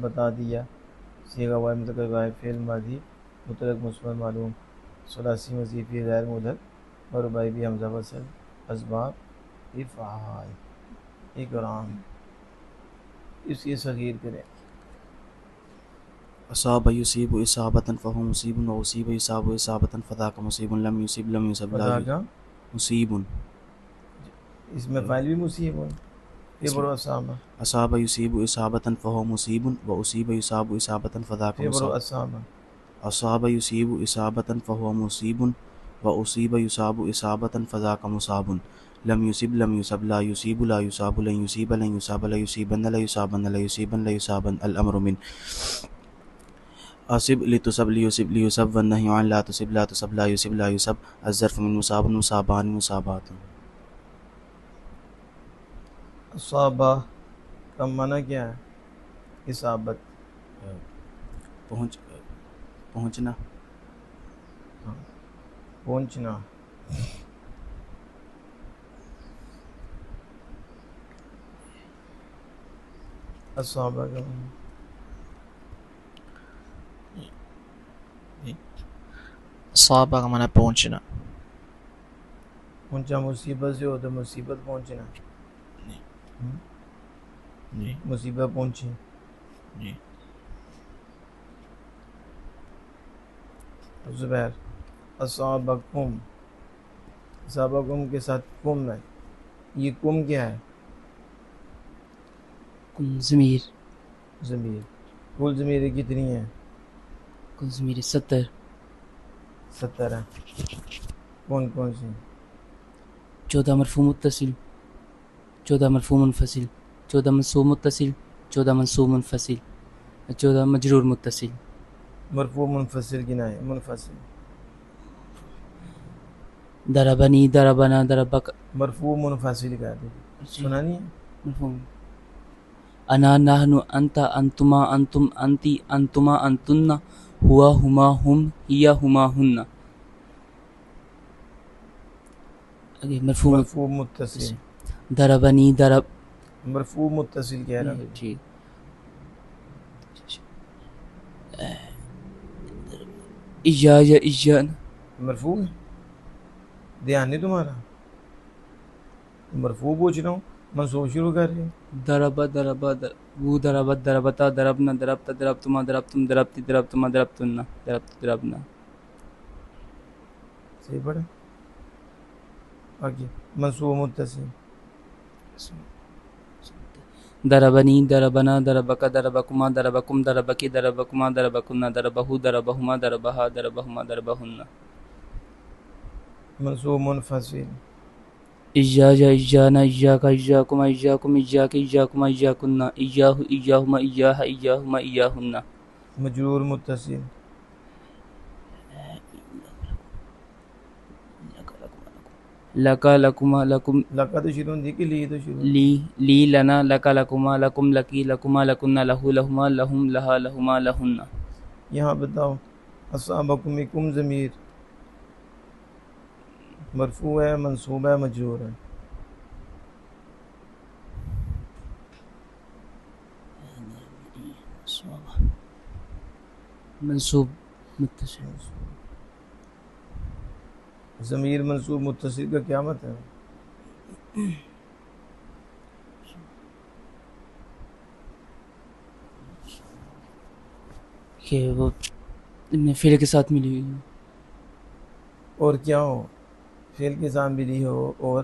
بتا دیا. صیغہ واحد متکلم واحد فعل ماضی مطلق مثبت معلوم. ثلاثی مزید فی غیر مدل اور رباعی بھی حمزہ وصل. اسباب افعال اکرام. اس کی صغیر کریں. اصاب یصیب اصابۃ فہو مصیب و اصیب یصاب اصابۃ فذاک مصیب لم یصب لم یصب لا بتا کا مصیب. اس میں فاعل بھی مصیب ہو. پھر برو اسامہ. اصاب یصیب اصابۃ فہو مصیب و اصیب یصاب اصابۃ فذاک پھر برو مصاب. اسامہ. اصاب یصیب اصابۃ فہو مصیب و اصیب یصاب اصابۃ فذاک مصاب. لم یصب لم یصب لا یصیب لا یصاب لن یصیب لن یصاب لا یصیبن لا یصابن لا یصیبن لا یصابن. الامر من اصب لتصب لیصب لیصب والنہی عن لا تصب لا تصب لا یصب لا یصب. الظرف من مصاب مصابان مصابات. اصابہ کا معنی کیا ہے؟ اصابت پہنچنا. پہنچنا. اصابہ کا معنی صابہ کا معنی پہنچنا. پہنچا مصیبت سے ہو تو مصیبت پہنچنا. جی مصیبت پہنچی. جی. زبیر اصابکم. اصابکم کے ساتھ کم ہے. یہ کم کیا ہے؟ کل ضمیر. ضمیر. کل ضمیر کتنی ہیں؟ کل ضمیر 70. 70 ہیں. کون کون سی؟ 14 مرفوع متصل، 14 مرفوع منفصل، 14 منصوب متصل، 14 منصوب منفصل، 14 مجرور متصل. مرفوع منفصل گنا ہے. منفصل ضربنی ضربنا ضربک. مرفوع منفصل کہہ دیں. سنا نہیں ہے؟ مرفوع. انا نحن انت انتما انتم انتی انتما انتن ہوا ہما ہم ہیا ہما ہن. مرفوع مرفوع متصل. ضربنی ضرب. مرفوع متصل کہہ رہا ہوں. ٹھیک. ایجاج ایجان. مرفوع ہے. دھیان نہیں تمہارا. مرفوع پوچھ رہا ہوں منصوب شروع کر رہے ہیں. ضرب ضرب وہ ضربت ضربتا ضربنا ضربت ضربتما ضربتم ضربتی ضربتما ضربتن ضربت ضربنا. صحیح پڑھا. آگے منصوب متصل. ضربنی ضربنا ضربک ضربکما ضربکم ضربکی ضربکما ضربکن ضربہو ضربہما ضربہا ضربہما ضربہن. منصوب منفصل. ایجاج ایجانا ایجاک ایجاکما ایجاکم ایجاک ایجاکما ایجاکن ایجاہ ایجاہما ایجاہ ایجاہما ایجاہن. مجرور متصل. لکا لکما لکم لکا تو شروع ہوتی کہ لی تو شروع ہوتی؟ لی لی لنا لکا لکما لکم لکی لکما لکن لہو لہما لہم لہا لہما لہن. یہاں بتاؤ اصابکم کم ضمیر مرفوع ہے منصوب ہے مجرور ہے؟ منصوب متصل. ضمیر منصوب متصل کا کیا مطلب ہے؟ کہ وہ فعل کے ساتھ ملی ہوئی ہے. اور کیا ہو؟ فعل کے ساتھ ملی ہو اور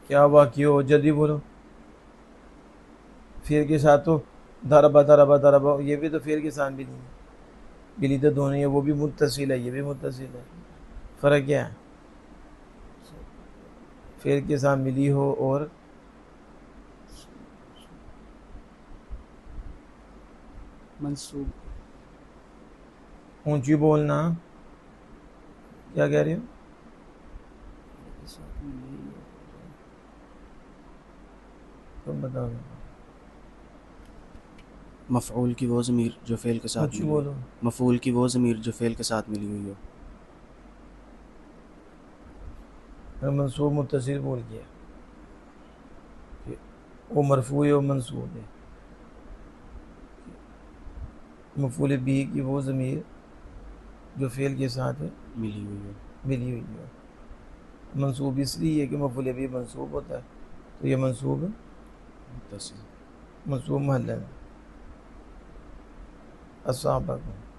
کیا واقع ہو؟ جلدی بولو. فعل کے ساتھ تو ضربہ ضربہ ضربہ یہ بھی تو فعل کے ساتھ ملی ہے. ملی تو دونوں ہے. وہ بھی متصل ہے یہ بھی متصل ہے. فرق کیا ہے؟ فعل کے ساتھ ملی ہو اور منصوب. اونچی بولنا. کیا کہہ رہے ہو؟ تم بتاؤ. مفعول کی وہ ضمیر جو فعل کے ساتھ اونچی ملی بولو. ہوئی. مفعول کی وہ ضمیر جو فعل کے ساتھ ملی ہوئی ہو. منصوب متصل بول گیا. وہ مرفوع ہے و منصوب ہے. مفعول بھی کی وہ ضمیر جو فعل کے ساتھ ہے ملی ہوئی ہے. ملی ہوئی ہے. منصوب اس لیے ہے کہ مفعول بھی منصوب ہوتا ہے تو یہ منصوب متصل. منصوب محل ہے. اصابکم